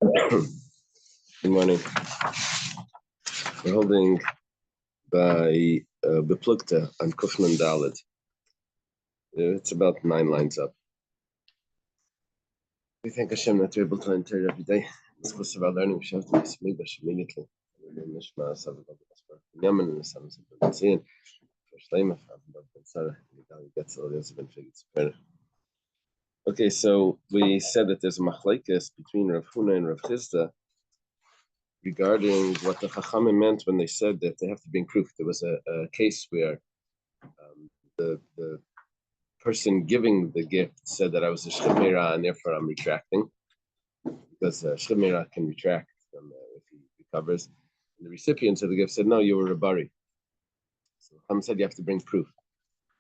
Good morning. We're holding by Beplukta on Kufman Dalet. It's about 9 lines up. We thank Hashem that we're able to enter every day. It's close about learning. We should have to miss Midrash immediately. Okay, so we said that there's a machlekes between Rav Huna and Rav Chisda regarding what the Chachamim meant when they said that they have to bring proof. There was a case where the person giving the gift said that I was a shchimera and therefore I'm retracting, because shchimera can retract if he recovers. And the recipient of the gift said, no, you were a bari. So Chacham said you have to bring proof.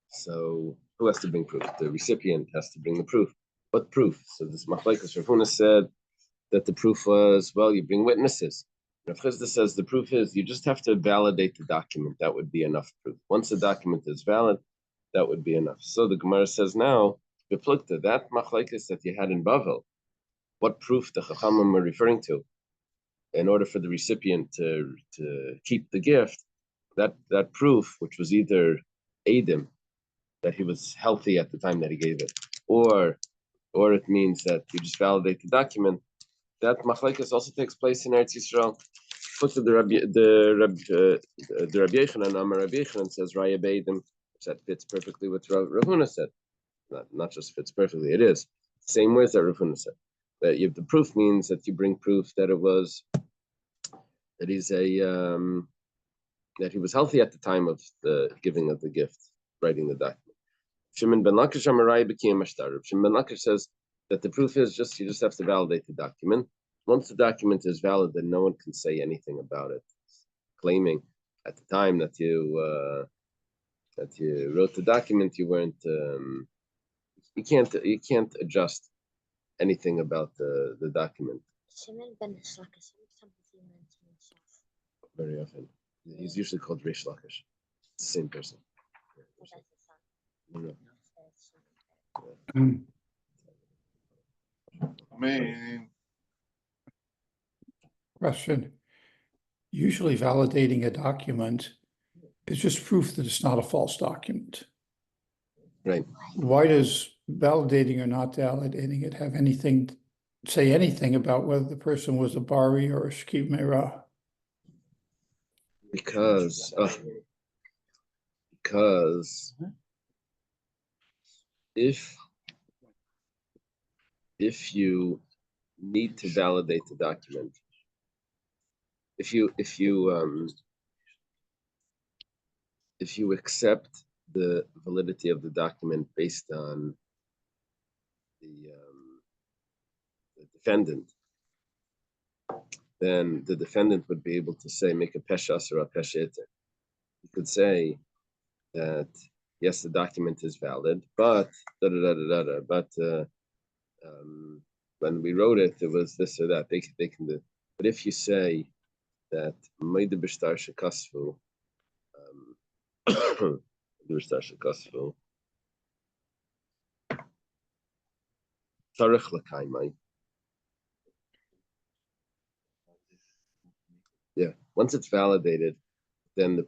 So who has to bring proof? The recipient has to bring the proof. What proof? So this machlekes Rav Huna said that the proof was, well, you bring witnesses. Rav Chisda says the proof is you just have to validate the document. That would be enough proof. Once the document is valid, that would be enough. So the Gemara says now, Beplukta, that machlekes that you had in Bavel, what proof the Chachamim are referring to in order for the recipient to keep the gift, that proof, which was either Eidim, that he was healthy at the time that he gave it, or it means that you just validate the document, that machlekes also takes place in Eretz Yisrael. Put to the Rabbi Yechanan, Amar Rabbi Yechanan says Raya Beidim, that fits perfectly with Rav Huna said. Not just fits perfectly, it is same way as that Rav Huna said. That you have the proof means that you bring proof that it was that he was healthy at the time of the giving of the gift, writing the document. Shimon ben Lakish Amarai became Ashtar. Shimon ben Lakish says that the proof is you just have to validate the document. Once the document is valid, then no one can say anything about it, claiming at the time that you wrote the document, you weren't. You can't adjust anything about the document. Shimon ben Lakish. Very often, he's usually called Rish Lakish. It's the same person. No. Question. Usually validating a document is just proof that it's not a false document. Right. Why does validating or not validating it have say anything about whether the person was a bari or a shkiv meirah? Because if you need to validate the document, if you accept the validity of the document based on the defendant, then the defendant would be able to say, make a peshas or a pesheter. He could say that yes, the document is valid, but when we wrote it, it was this or that. They can do. But if you say that Meide Bishtar Shekasvu, Tarich Lakaimai. Yeah, once it's validated, then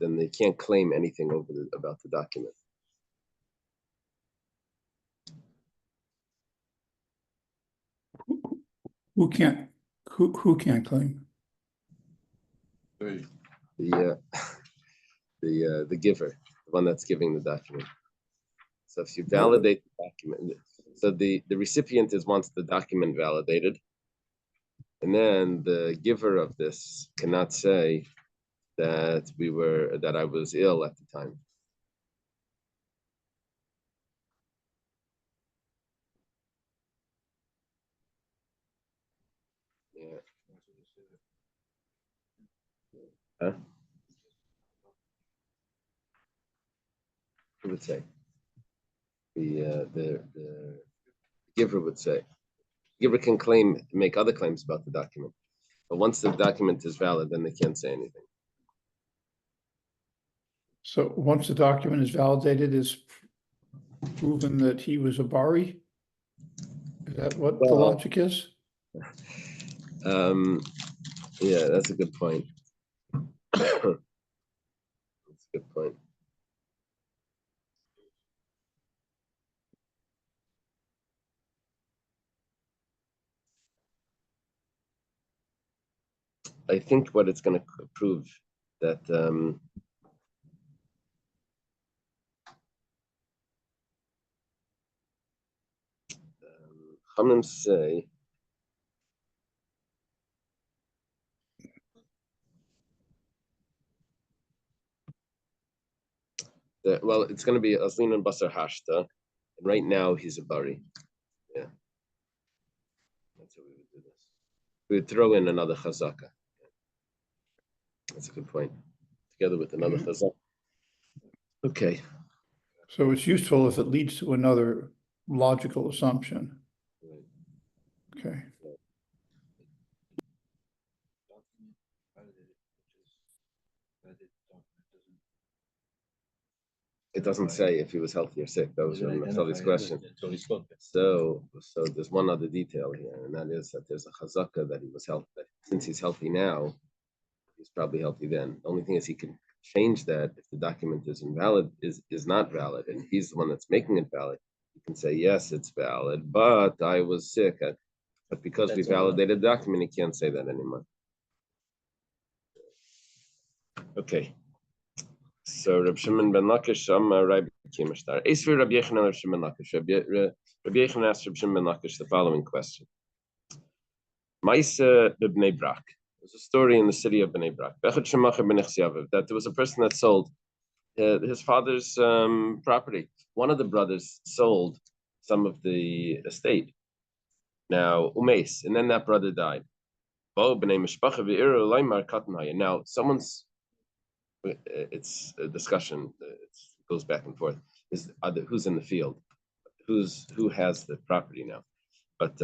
they can't claim anything about the document. Who can't claim? The giver, the one that's giving the document. So if you validate the document, so the recipient wants the document validated, and then the giver of this cannot say that I was ill at the time. Yeah. Huh? Who would say? The giver would say. The giver can make other claims about the document, but once the document is valid, then they can't say anything. So once the document is validated, is proven that he was a bari? Is that what the logic is? Yeah, that's a good point. That's a good point. I think what it's going to prove that Chachamim say that, well, it's going to be Aslin and Basar Hashta, and right now he's a Bari. Yeah, that's how we would do this. We would throw in another Chazaka. That's a good point. Together with another Chazaka. Okay. So it's useful if it leads to another logical assumption. Okay. It doesn't say if he was healthy or sick. That was Naftali's question. So there's one other detail here, and that is that there's a chazaka that he was healthy. That since he's healthy now, he's probably healthy then. The only thing is he can change that if the document is invalid, is not valid, and he's the one that's making it valid. He can say yes, it's valid, but I was sick. But because we validated the document, he can't say that anymore. Okay. So Reb Shimon ben Lakish, Rabbi Kimishtar. Esri Rabbi Yechanan Reb Shimon Lakish. Rabbi Yechanan asked Reb Shimon ben Lakish the following question. Maisa b'Bnei Brak. There's a story in the city of Bnei Brak. That there was a person that sold his father's property. One of the brothers sold some of the estate. Now, Umeis, and then that brother died. Now, someone's it's a discussion. It goes back and forth. Who's in the field? Who has the property now? But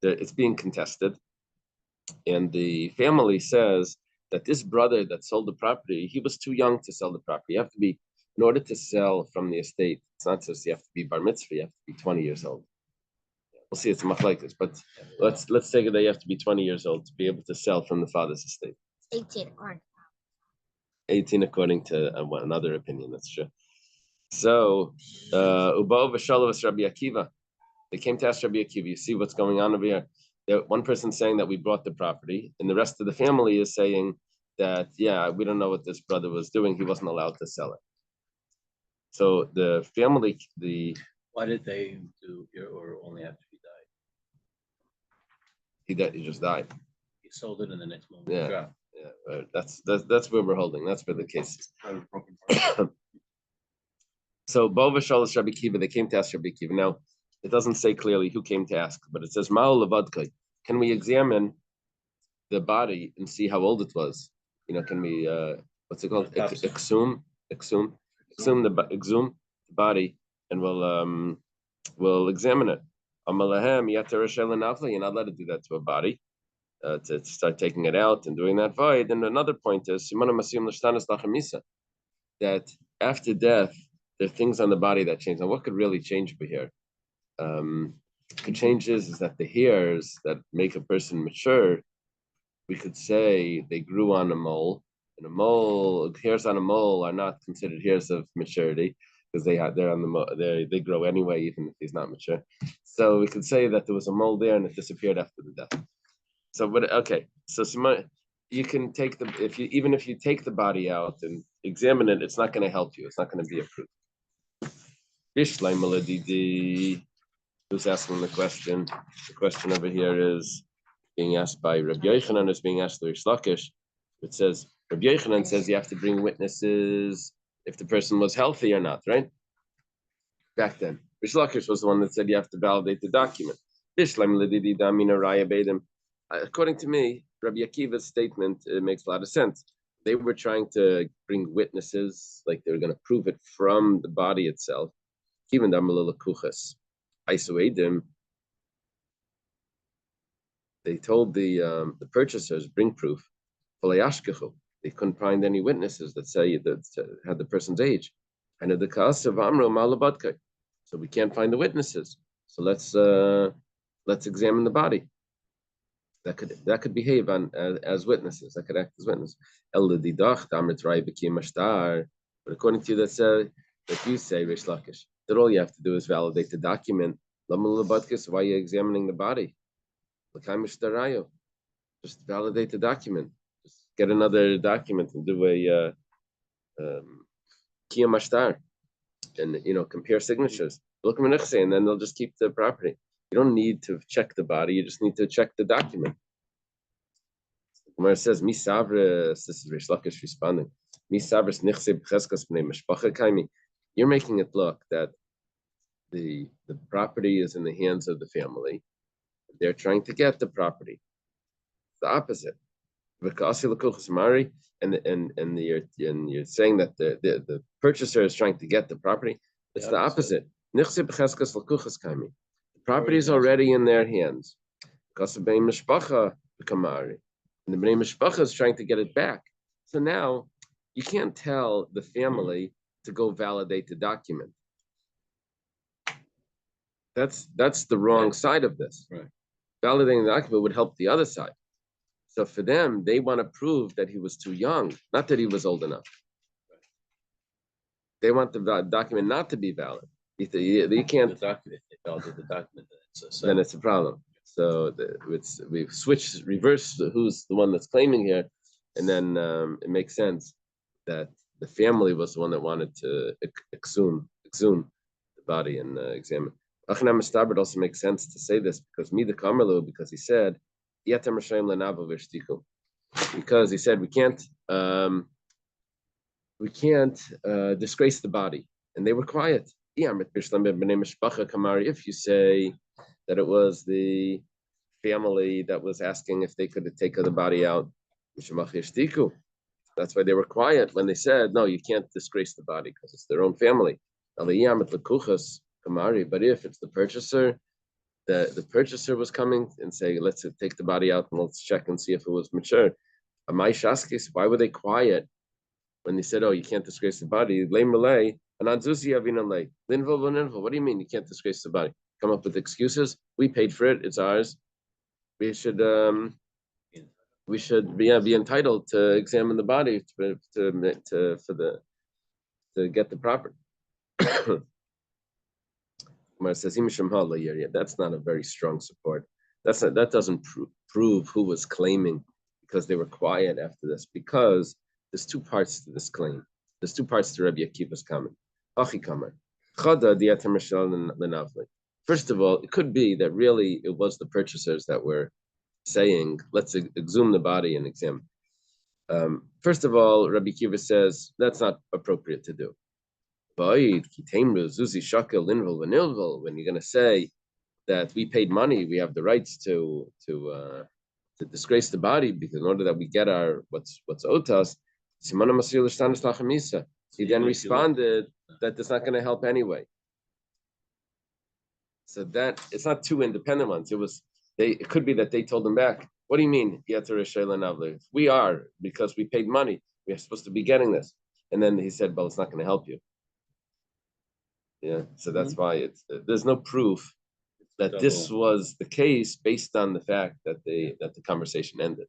it's being contested, and the family says that this brother that sold the property, he was too young to sell the property. You have to be, in order to sell from the estate, it's not just you have to be bar mitzvah, you have to be 20 years old. We'll see, it's a machlekes, but let's take it that you have to be 20 years old to be able to sell from the father's estate. 18 or 18 according to another opinion, that's true. So, Ubo v'shalavas Rabbi Akiva, they came to ask Rabbi Akiva, you see what's going on over here? One person's saying that we bought the property, and the rest of the family is saying that, yeah, we don't know what this brother was doing, he wasn't allowed to sell it. So the family, why did they do here or only after he died? He just died. He sold it in the next moment. Yeah. Yeah, that's where we're holding. That's where the case is. So Bo v'shalas Rabbi Kiva, they came to ask Rabbi Kiva. Now, it doesn't say clearly who came to ask, but it says Ma'al levadkai. Can we examine the body and see how old it was? Can we what's it called? Exhume the body, and we'll examine it. Amalahem yater you're not allowed to do that to a body. To start taking it out and doing that void. And another point is that after death, there are things on the body that change. Now, what could really change over here? What changes is that the hairs that make a person mature, we could say they grew on a mole, and hairs on a mole are not considered hairs of maturity because they're on the they grow anyway, even if he's not mature. So we could say that there was a mole there and it disappeared after the death. So, you can take even if you take the body out and examine it, it's not going to help you. It's not going to be a proof. Bishlai Maladidi, who's asking the question? The question over here is being asked by Rabbi Yochanan, is being asked by Rish Lakish. It says Rabbi Yochanan says you have to bring witnesses if the person was healthy or not, right? Back then, Rish Lakish was the one that said you have to validate the document. Bishlai Maladidi Damina Raya Bedim. According to me, Rabbi Akiva's statement makes a lot of sense. They were trying to bring witnesses, like they were going to prove it from the body itself. Even they told the purchasers, bring proof. They couldn't find any witnesses that say that had the person's age. And the so we can't find the witnesses. So let's examine the body. that could behave as witnesses. That could act as witness. But according to you, that you say, Rish Lakish, that all you have to do is validate the document. Why are you examining the body? Just validate the document. Just get another document and do a kiyam mashtar, and compare signatures. Look, and then they'll just keep the property. You don't need to check the body. You just need to check the document. Gemara says, "Mi savres." This is Rish Lakish responding. "Mi savres nichse b'cheskas b'nei mishpacha kaimi." You're making it look that the property is in the hands of the family. They're trying to get the property. The opposite. And you're saying that the purchaser is trying to get the property. It's the opposite. The property is already in their hands. And the Bnei Mishpacha is trying to get it back. So now you can't tell the family to go validate the document. That's the wrong side of this. Right. Validating the document would help the other side. So for them, they want to prove that he was too young, not that he was old enough. They want the document not to be valid. You can't. The document, they validate the document, Then it's a problem. So we've switched, reversed who's the one that's claiming here, and then it makes sense that the family was the one that wanted to exhume the body and examine. Achanam Estabrid also makes sense to say this because because he said, because he said we can't disgrace the body, and they were quiet. If you say that it was the family that was asking if they could take the body out, that's why they were quiet when they said, no, you can't disgrace the body because it's their own family. But if it's the purchaser, the purchaser was coming and saying, let's take the body out and let's check and see if it was mature. Why were they quiet when they said, oh, you can't disgrace the body? What do you mean you can't disgrace the body? Come up with excuses. We paid for it. It's ours. We should be entitled to examine the body to get the property. Says that's not a very strong support. That doesn't prove who was claiming because they were quiet after this. Because there's two parts to this claim. There's two parts to Rabbi Akiva's comment. First of all, it could be that really it was the purchasers that were saying, let's exhume the body and examine. First of all, Rabbi Akiva says that's not appropriate to do. When you're going to say that we paid money, we have the rights to disgrace the body because in order that we get our what's owed to us, he then responded that it's not going to help anyway. So that it's not two independent ones. It could be that they told them back. What do you mean? We are, because we paid money. We are supposed to be getting this. And then he said, well, it's not going to help you. Yeah, so that's why there's no proof that this was the case based on the fact that the conversation ended.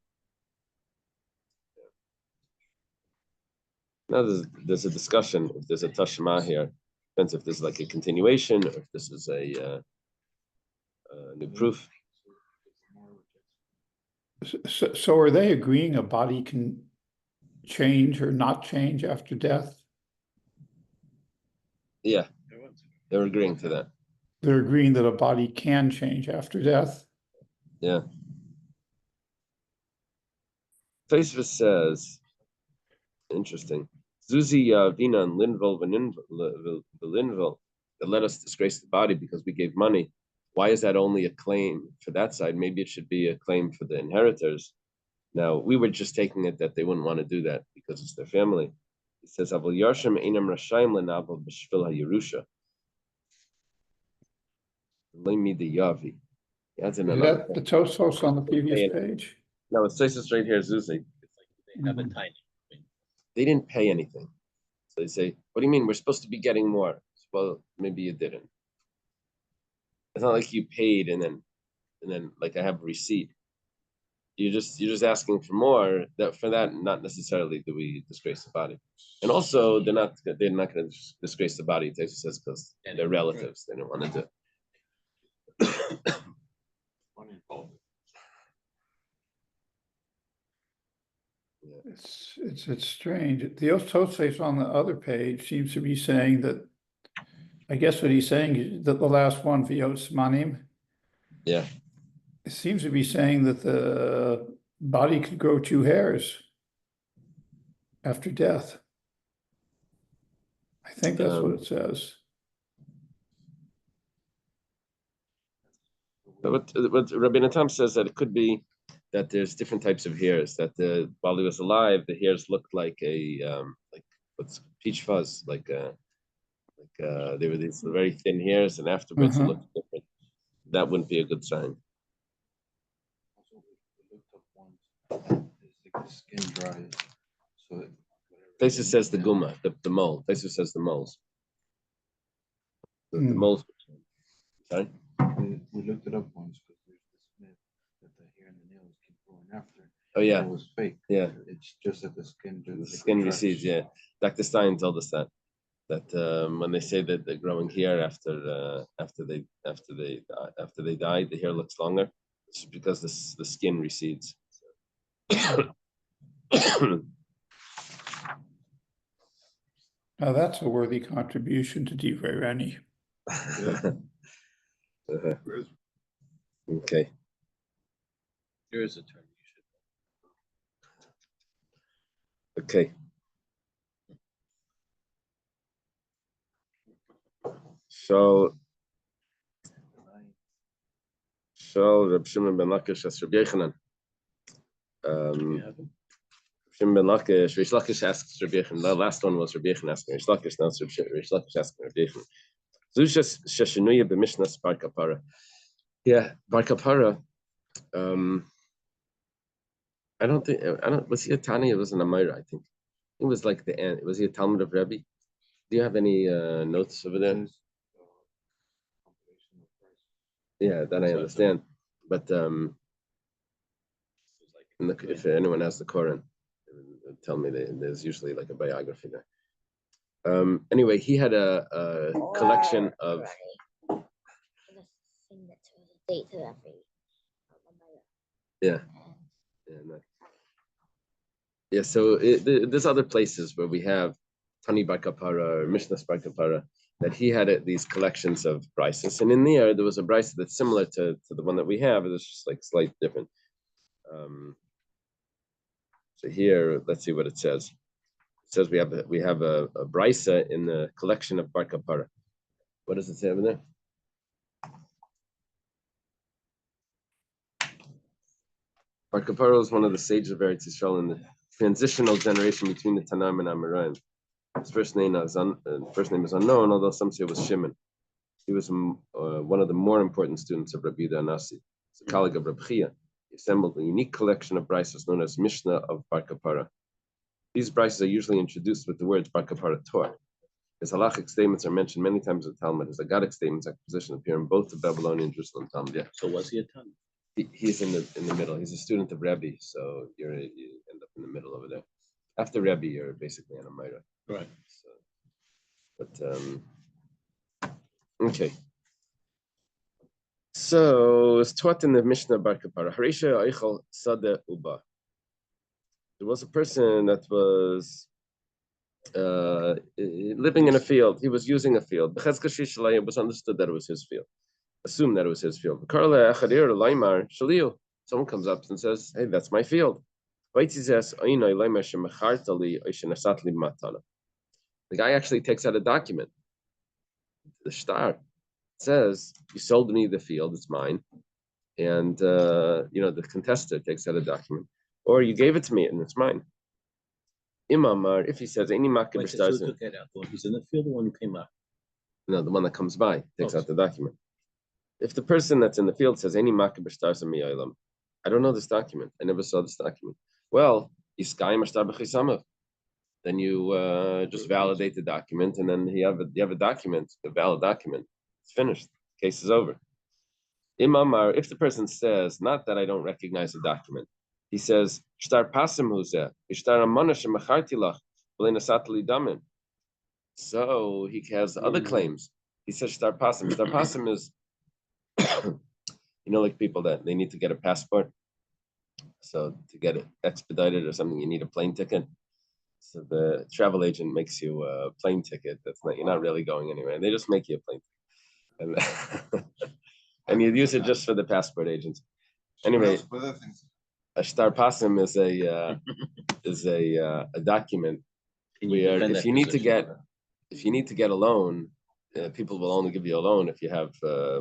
Now there's a discussion if there's a tashma here. Depends if this is like a continuation or if this is a new proof. So are they agreeing a body can change or not change after death? Yeah, they're agreeing to that. They're agreeing that a body can change after death. Yeah. Tosfos says, interesting. Zuzi Vina and Linville that let us disgrace the body because we gave money. Why is that only a claim for that side? Maybe it should be a claim for the inheritors. Now, we were just taking it that they wouldn't want to do that because it's their family. It says, Avol Yarshim Einam Rashayim Lenavel B'Shvil HaYerusha. Lemi the Yavi. Is that the Tosfos on the previous page? No, it's Tosfos right here, Zuzi. They have a tiny. They didn't pay anything. So they say, what do you mean? We're supposed to be getting more. Well, maybe you didn't. It's not like you paid and then like I have a receipt. you're just asking for more. That for that, not necessarily do we disgrace the body, and also they're not going to disgrace the body. It says because they're relatives. They don't want to do. It's strange. The Tosafos on the other page seems to be saying that, I guess what he's saying is that the last one, Vios Manim, Yeah. it seems to be saying that the body could grow 2 hairs after death. I think that's what it says. But what Rabbi Natan says that it could be that there's different types of hairs. That while he was alive, the hairs looked like like what's peach fuzz, they were these very thin hairs, and afterwards it looked different. That wouldn't be a good sign. Skin dries, so Taisa says the guma, the mole. Taisa says the moles. The moles. Sorry. we looked it up once because there's this myth that the hair and the nails keep growing after. Oh yeah. It was fake. Yeah. It's just that the skin recedes. Yeah. Dr. Stein told us that when they say that they're growing hair after they die, the hair looks longer. It's because the skin recedes. Now that's a worthy contribution to Divrei Reni. Okay. Here is a term you should. Okay. So Reb Shimon ben Lakish as Reb Yechanan. Shimon ben Lakish, Rish Lakish asks Reb Yechanan. The last one was Reb Yechanan asking Rish Lakish. Now it's Rish Lakish asking Reb Yechanan. Zushas Sheshinuya b'Mishnas Bar Kapara. Yeah, Bar Kapara. Was he a Tani? It wasn't a Meira, I think. It was like the end. Was he a Talmud of Rebbe? Do you have any notes over there? Yeah, that I understand. But if anyone has the Koran, tell me there's usually like a biography there. Anyway, he had a collection of. Yeah. Yeah, so there's other places where we have Tani Bar Kapara or Mishnah Bar Kapara that he had these collections of brises, and in there was a brise that's similar to the one that we have. It was just like slightly different. So here, let's see what it says. It says we have a brisa in the collection of Bar Kapara. What does it say over there? Bar Kapara is one of the sages of Eretz Yisrael in the transitional generation between the Tanaim and Amoraim. His first name is unknown, although some say it was Shimon. He was one of the more important students of Rabbi Yehuda Anasi. He's a colleague of Rabbi Chia. He assembled a unique collection of brises known as Mishnah of Bar Kapara. These brises are usually introduced with the words Bar Kapara Torah. His halachic statements are mentioned many times in the Talmud. His agadic statements acquisition appear in both the Babylonian and Jerusalem Talmud. Yeah. So was he a Talmud? He's in the middle. He's a student of Rebbe, so you end up in the middle over there. After Rebbe, you're basically an Amira. Right. So, okay. So it's taught in the Mishnah Bar Kapara. Harisha Eichel Sade Uba. There was a person that was living in a field. He was using a field. It was understood that it was his field. Assumed that it was his field. Someone comes up and says, "Hey, that's my field." The guy actually takes out a document. The shtar says, "You sold me the field; it's mine." And the contestant takes out a document, or you gave it to me and it's mine. Imamar, if he says any makir b'stars, took it out. The one who's in the field, the one who came out. No, the one that comes by takes out the document. If the person that's in the field says any makir b'stars mi'olam, I don't know this document. I never saw this document. Well, then you just validate the document, and then you have a document, a valid document. It's finished. Case is over. Imamar, if the person says, not that I don't recognize the document, He says, "Shtar pasim huzeh, shtar amana shemacharti lach, v'lein asat li damin." So he has other claims. He says, "Shtar pasim." Shtar pasim is, like people that they need to get a passport. So to get it expedited or something, you need a plane ticket. So the travel agent makes you a plane ticket. You're not really going anywhere. They just make you a plane ticket, and you'd use it just for the passport agents. Anyway, a shtar pasim is a document where if you need to get a loan, people will only give you a loan if you have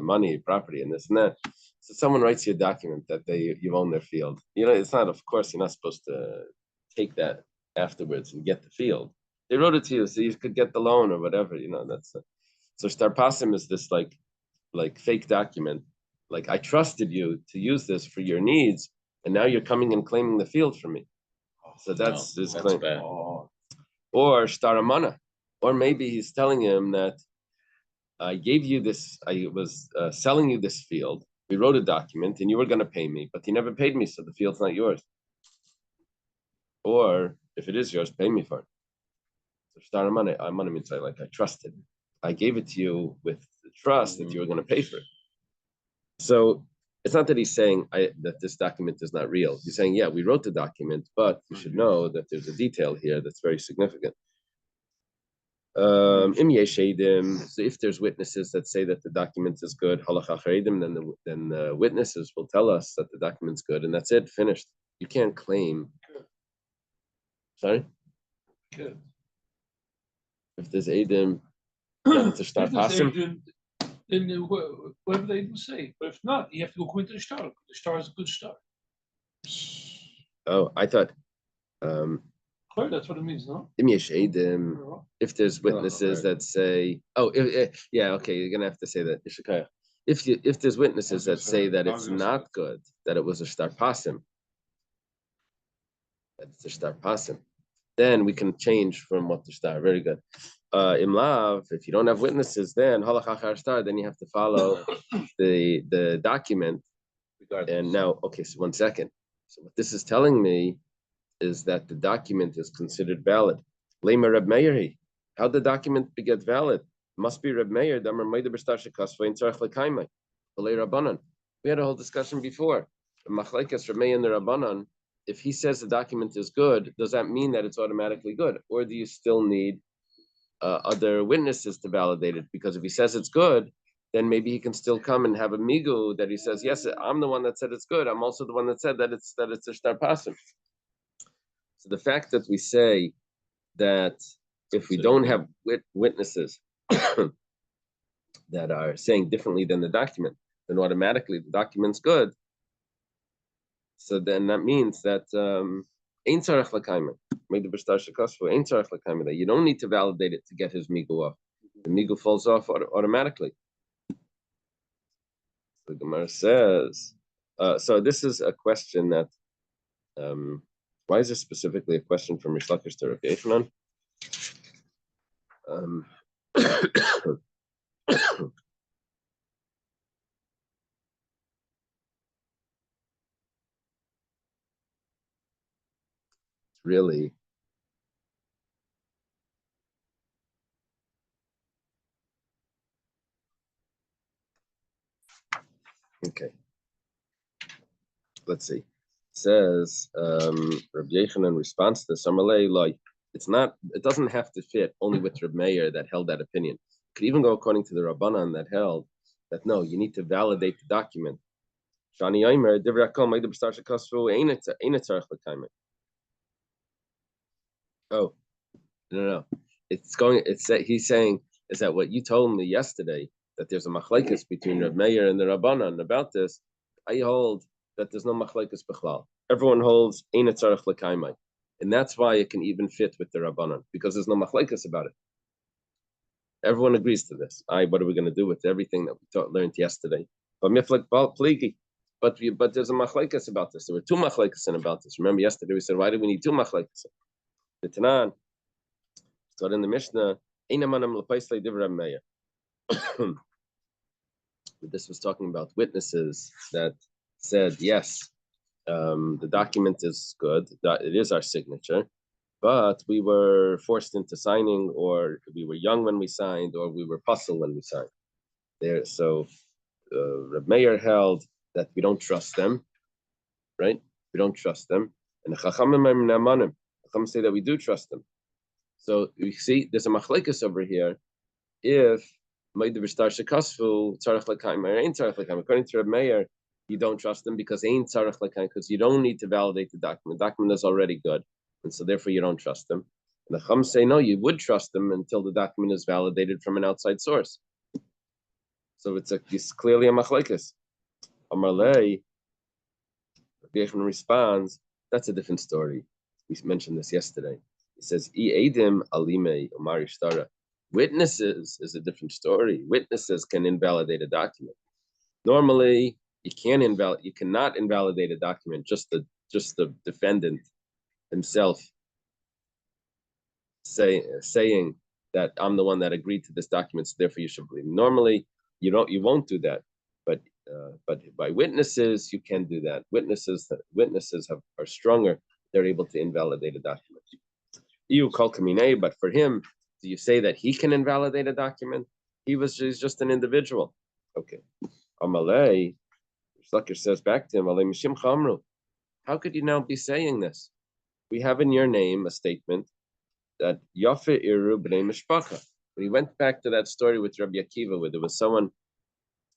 money, property, and this and that. So someone writes you a document that you own their field. It's not. Of course, you're not supposed to take that afterwards and get the field. They wrote it to you so you could get the loan or whatever. So shtar pasim is this like fake document. Like, I trusted you to use this for your needs, and now you're coming and claiming the field from me. So that's his claim. bad. Or shtar amana, or maybe he's telling him that I gave you this. I was selling you this field. We wrote a document, and you were going to pay me, but you never paid me, so the field's not yours. Or if it is yours, pay me for it. So shtar amana means I trusted. I gave it to you with the trust that you were going to pay for it. So it's not that he's saying that this document is not real. He's saying, yeah, we wrote the document, but you should know that there's a detail here that's very significant. So if there's witnesses that say that the document is good, then the witnesses will tell us that the document's good, and that's it, finished. You can't claim. Sorry? Good. If there's Eidim, then it's a shtar pasim. Then whatever they say. But if not, you have to go according to the star. The star is a good star. Oh, I thought. Clear, that's what it means, no? If there's witnesses that say, yeah, okay, you're gonna have to say that. If there's witnesses that say that it's not good, that it was a shtar pasim, then we can change from what the shtar. Very good. Imlav, if you don't have witnesses, then halach achar shtar, then you have to follow the document. And now, okay, so 1 second. So what this is telling me is that the document is considered valid. Lema Reb Meir, how the document get valid? Must be Reb Meir. We had a whole discussion before. Machlekes Reb Meir and the Rabbanan. If he says the document is good, does that mean that it's automatically good, or do you still need other witnesses to validate it? Because if he says it's good, then maybe he can still come and have a migu that he says, yes, I'm the one that said it's good. I'm also the one that said that it's a shtar pasim. So the fact that we say that if we don't have witnesses that are saying differently than the document, then automatically the document's good. So then that means that that you don't need to validate it to get his migu off. The migu falls off automatically. The Gemara says, so this is a question that, why is this specifically a question from Rish Lakish to Rav Yochanan? Really, okay. Let's see. It says Rabbi Yochanan in response to Samarlei, like it doesn't have to fit only with Reb Meir that held that opinion. It could even go according to the Rabbanan that held that no, you need to validate the document. Shani Yomer, Divrei Hakol, Meida B'Star Shekasvu, Ein Tzarech L'Kaimer. Oh, no. He's saying is that what you told me yesterday, that there's a machlekes between Reb Meir and the Rabbanan about this. I hold that there's no machlekes b'chlal. Everyone holds ein tzarech l'kaimai, and that's why it can even fit with the Rabbanan, because there's no machlekes about it. Everyone agrees to this. What are we going to do with everything that we learned yesterday? But miflek pligi. But there's a machlekes about this. There were two machlekes about this. Remember yesterday we said, why do we need two machlekes? The Tanan. So in the Mishnah, this was talking about witnesses that said, yes, the document is good. It is our signature, but we were forced into signing, or we were young when we signed, or we were puzzled when we signed. So Reb Meir held that we don't trust them, right? We don't trust them, and the Chachamim say that we do trust them. So you see, there's a machlekes over here. If according to Reb Meir, you don't trust them because you don't need to validate the document. The document is already good, and so therefore you don't trust them. And the Chum say no, you would trust them until the document is validated from an outside source. So it's clearly a machlekes. Amarlei, Rabbi Yechon responds, that's a different story. We mentioned this yesterday. He says, "I edim alime umar ishtara." Witnesses is a different story. Witnesses can invalidate a document. Normally, you cannot invalidate a document. Just the defendant himself saying that I'm the one that agreed to this document, so therefore you should believe me. Normally, you won't do that. But by witnesses, you can do that. Witnesses are stronger. They're able to invalidate a document. You call Kamine, but for him, do you say that he can invalidate a document? He's just an individual. Okay. Amalei, Shlakir says back to him, Alei Mishim Chamru. How could you now be saying this? We have in your name a statement that Yafe Iru B'nei Mishpacha. When he went back to that story with Rabbi Akiva, where there was someone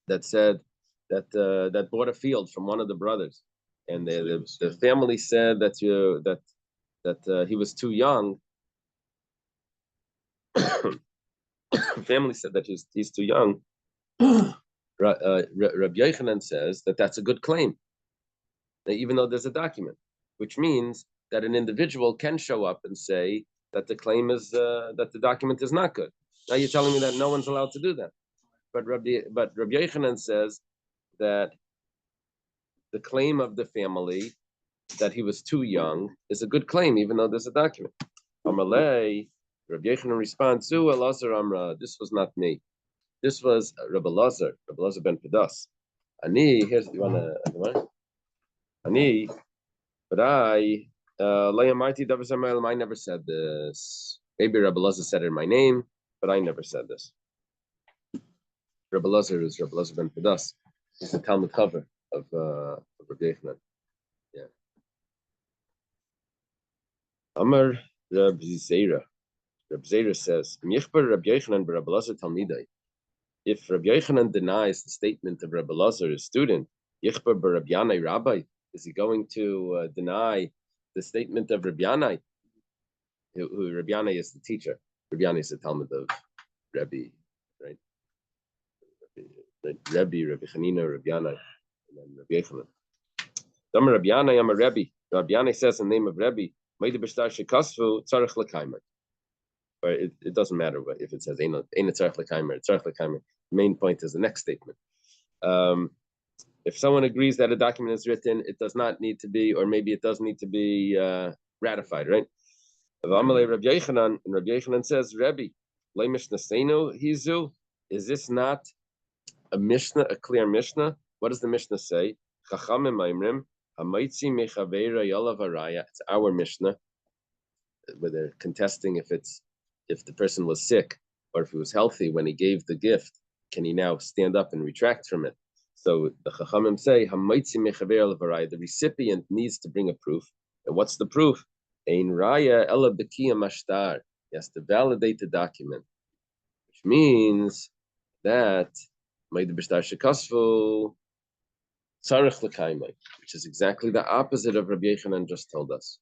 that said that bought a field from one of the brothers, and the family said that he was too young. Family said that he's too young. Rabbi Yochanan says that that's a good claim, that even though there's a document, which means that an individual can show up and say that the claim is that the document is not good. Now you're telling me that no one's allowed to do that, but Rabbi Yochanan says that the claim of the family that he was too young is a good claim, even though there's a document. Amalei, Rabbi Yochanan responds, Zu Elazar Amra, this was not me. This was Rabbi Elazar ben Pedas. Ani, here's, you want to, Ani, but I never said this. Maybe Rabbi Elazar said it in my name, but I never said this. Rabbi Elazar is Rabbi Elazar ben Pedas. He's the Talmud cover of Rabbi Yochanan. Yeah. Amar Rabbi Zera. Rabbi Zera says, if Rabbi Yochanan denies the statement of Rabbi Elazar, his student, Yichbar bar Rabbi Yanai Rabbi, is he going to deny the statement of Rabbi Yanai? Who Rabbi Yanai is the teacher. Rabbi Yanai is the Talmud of Rabbi, right? Rabbi Chanina, Rabbi Yanai, and then Rabbi Yochanan. Damar Rabbi Yanai, I'm a Rabbi. Rabbi Yanai says in the name of Rabbi, but it doesn't matter if it says Ein Tzarech L'Kaimer, Tzarech L'Kaimer. The main point is the next statement. If someone agrees that a document is written, it does not need to be, or maybe it does need to be ratified, right? Rabbi Yochanan says, Rabbi, is this not a Mishnah, a clear Mishnah? What does the Mishnah say? It's our Mishnah, where they're contesting if the person was sick or if he was healthy when he gave the gift, can he now stand up and retract from it? So the Chachamim say, the recipient needs to bring a proof. And what's the proof? Ein raya ela bekiya mashtar. He has to validate the document, which means that which is exactly the opposite of Rabbi Yochanan just told us.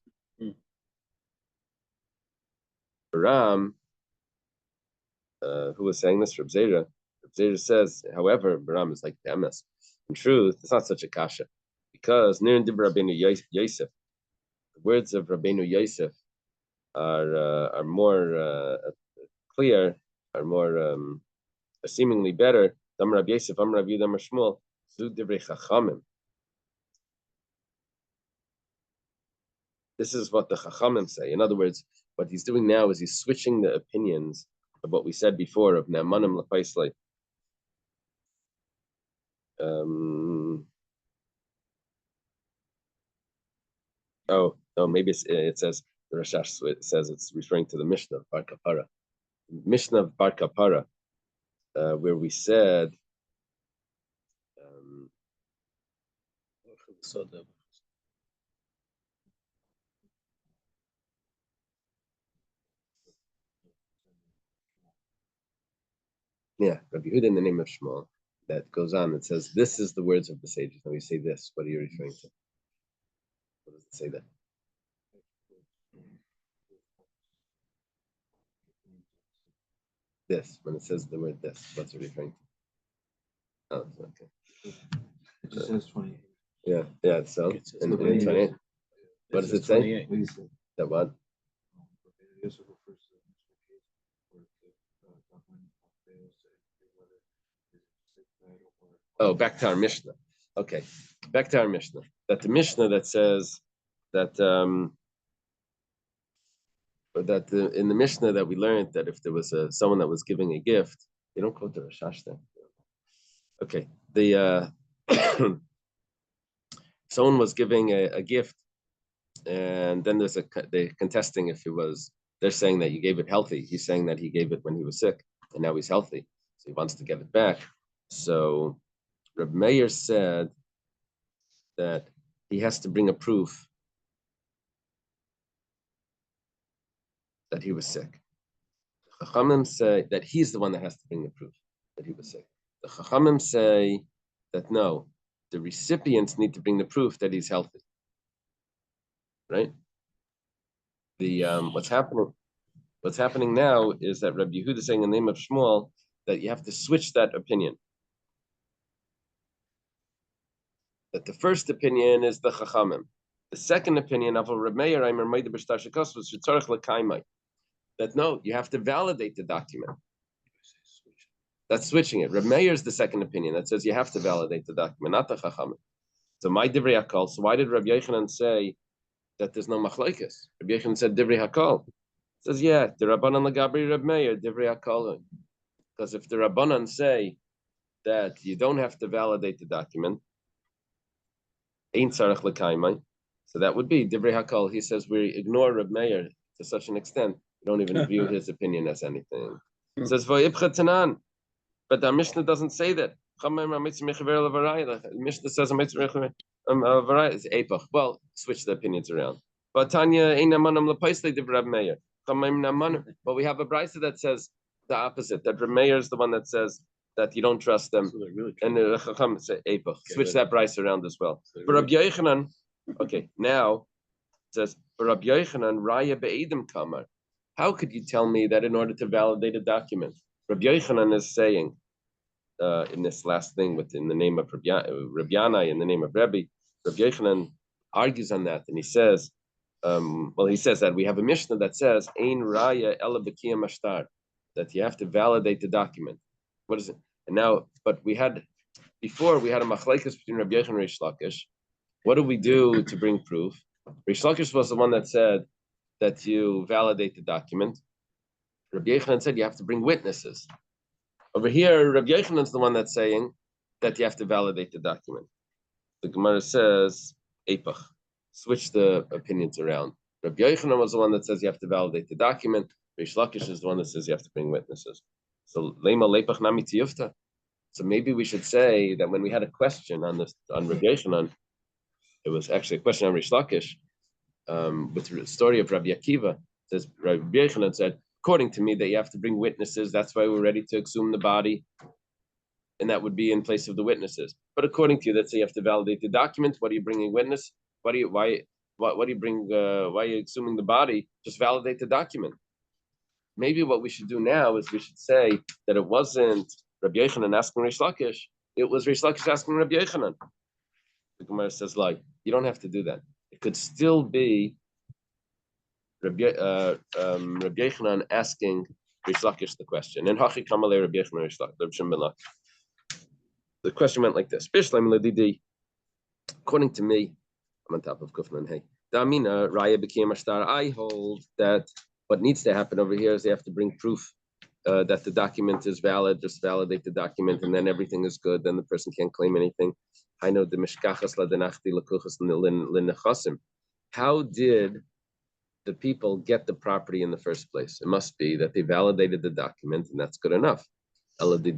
Baram, who was saying this? Reb Zera. Reb Zera says, however, Baram is like the MS. In truth, it's not such a kasha, because Nirin Dib Rabbeinu Yosef, the words of Rabbeinu Yosef are more clear, are more seemingly better. Dam Rabbi Yosef, Am Rabbi Yudam Shmuel, Zu Divrei Chachamim. This is what the Chachamim say. In other words, what he's doing now is he's switching the opinions of what we said before of Ne'amanim L'Paislei. Oh, no, maybe it says the Rashash. It says it's referring to the Mishnah of Bar Kapara. Mishnah of Bar Kapara, where we said. So the Yeah, Rabbi Yehuda in the name of Shmuel. That goes on. It says, "This is the words of the sages." Now we say this. What are you referring to? What does it say there? This. When it says the word "this," what's it referring to? Oh, okay. It just says 28. Yeah, yeah. So, It says and 28. 28. What does it say? 28. What do you say? That what? It also refers to the initial case where the government fails to agree whether it's a sick bed or. Oh, back to our Mishnah. Okay, back to our Mishnah. That the Mishnah that says that in the Mishnah that we learned that if there was someone that was giving a gift, you don't quote the Rashash there. Okay, the someone was giving a gift, and then they're contesting if it was. They're saying that you gave it healthy. He's saying that he gave it when he was sick, and now he's healthy, so he wants to get it back. So Reb Meir said that he has to bring a proof that he was sick. The Chachamim say that he's the one that has to bring the proof that he was sick. The Chachamim say that no, the recipients need to bring the proof that he's healthy. Right? The what's happening now is that Rabbi Yehuda is saying in the name of Shmuel that you have to switch that opinion. That the first opinion is the Chachamim. The second opinion of Reb Meir, that no, you have to validate the document. That's switching it. Reb Meir is the second opinion that says you have to validate the document, not the Chachamim. So my Divrei Hakol. So why did Rabbi Yochanan say that there's no machlokes? Rabbi Yochanan said Divrei Hakol. Says yeah, the Rabbanan Lagabri Reb Meir Divrei Hakol. Because if the Rabbanan say that you don't have to validate the document, Ein Tzarech L'Kaimai, so that would be Divrei Hakol. He says we ignore Reb Meir to such an extent we don't even view his opinion as anything. It says Vayibcha Tanan, but the Mishnah doesn't say that. The Mishnah says is Eipach. Well, switch the opinions around. But Tanya Reb Meir. But we have a brisa that says the opposite. That Reb Meir is the one that says that you don't trust them. So really And the Chacham say Eipach. Switch that brisa around as well. But Rabbi Yochanan, okay, now it says, but Rabbi Yochanan Raya Be'edim Kamar. How could you tell me that in order to validate a document? Rabbi Yochanan is saying in this last thing in the name of Rabbi Yanai, in the name of Rabbi Yochanan argues on that, and he says, he says that we have a Mishnah that says Ein Raya Ela B'Kiyam Ashtar, that you have to validate the document. What is it? And now, but before we had a machlekes between Rabbi Yochanan and Reish Lakish. What do we do to bring proof? Reish Lakish was the one that said that you validate the document. Rabbi Yochanan said you have to bring witnesses. Over here, Rabbi Yochanan is the one that's saying that you have to validate the document. The Gemara says, Eipach, switch the opinions around. Rabbi Yochanan was the one that says you have to validate the document. Reish Lakish is the one that says you have to bring witnesses. So, Lema Leipach Nami Tiyufta. So maybe we should say that when we had a question on Rabbi Yochanan, it was actually a question on Reish Lakish, with the story of Rabbi Akiva. It says Rabbi Yochanan said, according to me, that you have to bring witnesses. That's why we're ready to exhume the body, and that would be in place of the witnesses. But according to you, let's say you have to validate the document. What are you bringing witness? Why do you bring? Why are you exhuming the body? Just validate the document. Maybe what we should do now is we should say that it wasn't Rabbi Yochanan asking Reish Lakish. It was Reish Lakish asking Rabbi Yochanan. The Gemara says, like, you don't have to do that. It could still be Rabbi Yochanan asking Reish Lakish the question. And Hachi Kamalei Rabbi Yochanan Reish Lakish. The question went like this: Bishlam Ladidi. According to me, I'm on top of Kufman. Hey, Damina Raya became a star. I hold that what needs to happen over here is they have to bring proof that the document is valid. Just validate the document, and then everything is good. Then the person can't claim anything. I know the mishkachas ladenachti lakuchas linechasim. how did the people get the property in the first place? It must be that they validated the document, and that's good enough. But according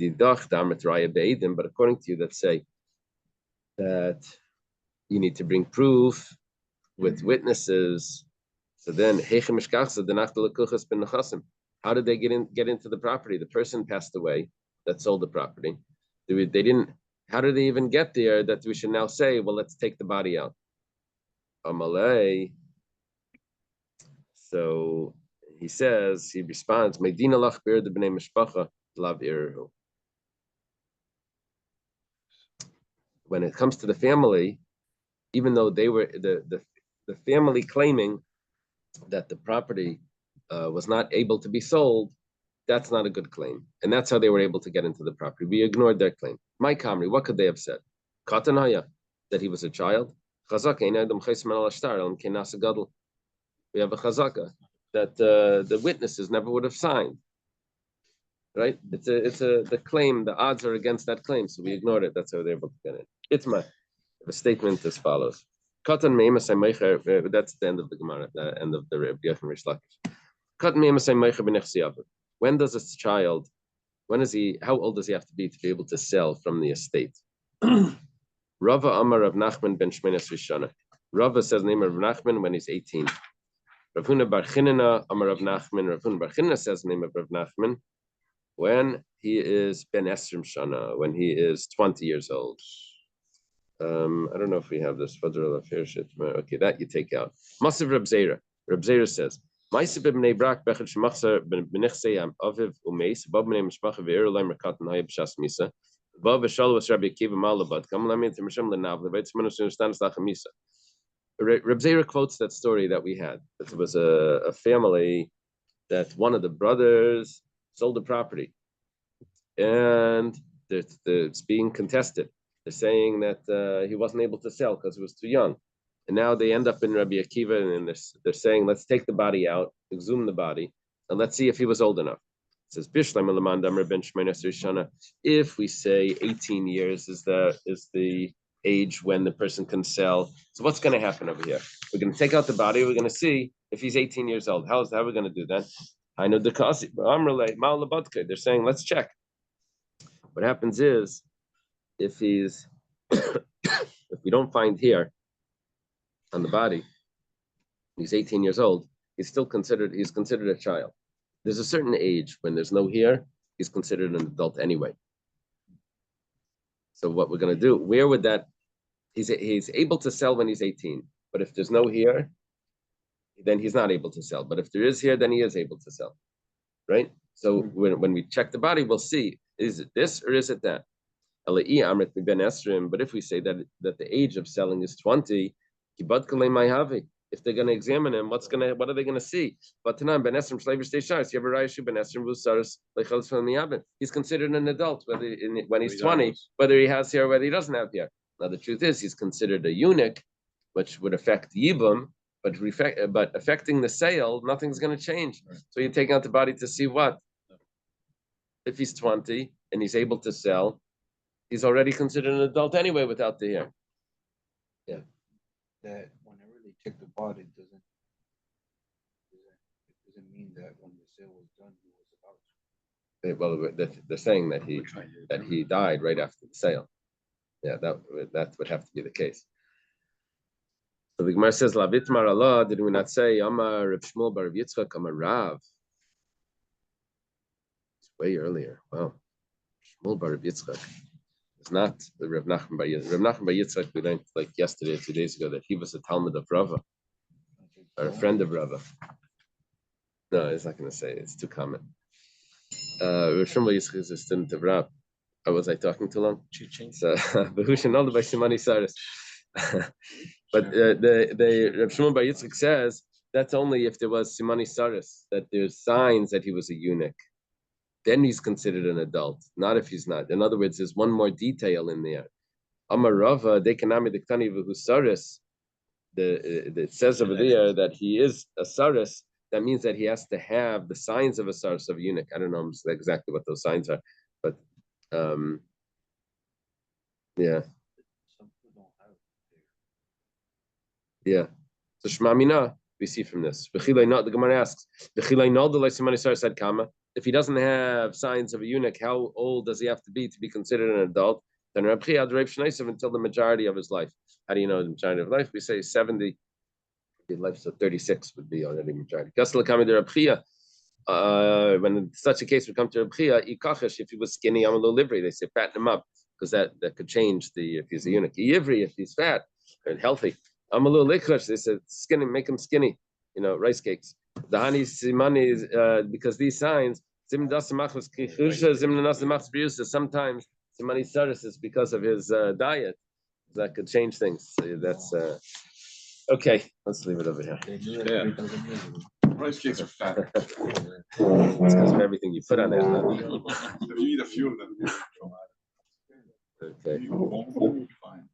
to you that say that you need to bring proof with witnesses, so then how did they get into the property? The person passed away that sold the property. They didn't. How did they even get there that we should now say, well, let's take the body out? Amalei. So he responds, Medina lach bir de bnei mishpacha lav irhu. When it comes to the family, even though they were the family claiming that the property was not able to be sold, that's not a good claim. And that's how they were able to get into the property. We ignored their claim. My Kamri, what could they have said? Katanaya, that he was a child. We have a chazaka that the witnesses never would have signed. Right? The claim, the odds are against that claim, so we ignored it. That's how they're able to get in. It's a statement as follows. That's the end of the Gemara, the end of the Reb Yochanan Rish Lakish. When does this child, how old does he have to be able to sell from the estate? Rava Amar Rav Nachman ben Shmenes Rishana. Rava says the name of Rav Nachman when he's 18. Rav Huna bar Chinina Amar Rav Nachman. Rav Huna bar Chinina says the name of Rav Nachman when he is ben Esrim Shana, when he is 20 years old. I don't know if we have this. Okay, that you take out. Masiv Reb Zera. Reb Zera says, Ma'aseh b'bnei Brak bechad shemachzar b'nechsei aviv umeis b'av b'nei mishpacha v'ir olay merkatan hayab shas misa b'av v'shal was Rabbi Akiva malabad kam lamin t'mishem lenav levaitz manu sh'nustan slach misa. Reb Zera quotes that story that we had. It was a family that one of the brothers sold the property, and it's being contested. They're saying that he wasn't able to sell because he was too young. And now they end up in Rabbi Akiva, and they're saying, let's take the body out, exhume the body, and let's see if he was old enough. It says, if we say 18 years is the age when the person can sell, so what's going to happen over here? We're going to take out the body, we're going to see if he's 18 years old. How are we going to do that? I know the Kasi, they're saying, let's check. What happens is, if we don't find here on the body, he's 18 years old, he's considered a child. There's a certain age when there's no here, he's considered an adult anyway. So what we're going to do, where would that, he's able to sell when he's 18, but if there's no here, then he's not able to sell. But if there is here, then he is able to sell, right? So when we check the body, we'll see, is it this or is it that? But if we say that the age of selling is 20, if they're going to examine him, what are they going to see? But he's considered an adult when he's 20, whether he has here or whether he doesn't have here. Now the truth is he's considered a eunuch, which would affect Yibum, but affecting the sale, nothing's going to change. So you're taking out the body to see what? If he's 20 and he's able to sell, he's already considered an adult anyway without the hair. Yeah. That whenever they check the body, it doesn't mean that when the sale was done, he was about to. Well, they're saying that he died right after the sale. Yeah, that would have to be the case. So the Gemara says, "Lavitmar Allah." Did we not say Amar Reb Shmuel bar Rav Yitzchak Amar Rav? It's way earlier. Wow, Shmuel bar Rav Yitzchak. It's not the Reb Nachman bar Yitzchak. Reb Nachman bar Yitzchak, we learned like yesterday or 2 days ago that he was a Talmud of Rava, or a friend of Rava. No, it's not going to say. It's too common. Reb Shmuel bar Yitzchak is a student of Rav. Was I talking too long? So, Behushin all the by Simani Saris. But the Reb Shmuel bar Yitzchak says that's only if there was Simani Saris, that there's signs that he was a eunuch. Then he's considered an adult, not if he's not. In other words, there's one more detail in there. Amar Rava, Dekanami Diktani Saris. It says over there that he is a Saris. That means that he has to have the signs of a Saris of a eunuch. I don't know exactly what those signs are, but yeah. Some people don't have it. Yeah. So Shema Mina, we see from this. The Gemara asks, if he doesn't have signs of a eunuch, how old does he have to be considered an adult? Then until the majority of his life. How do you know the majority of life? We say 70. Life, so 36 would be already majority. When such a case would come to Reb Chia, if he was skinny, I'm a little livery. They say fatten him up because that could change if he's a eunuch. Yivri, if he's fat and healthy, I'm a little lichrush. They said skinny, make him skinny. Rice cakes. The honey simani is because these signs sometimes simani saris is because of his diet that could change things. So that's okay. Let's leave it over here. Rice cakes are fat. It's because of everything you put on it. Huh? If you eat a few of them, Okay. you'll be fine.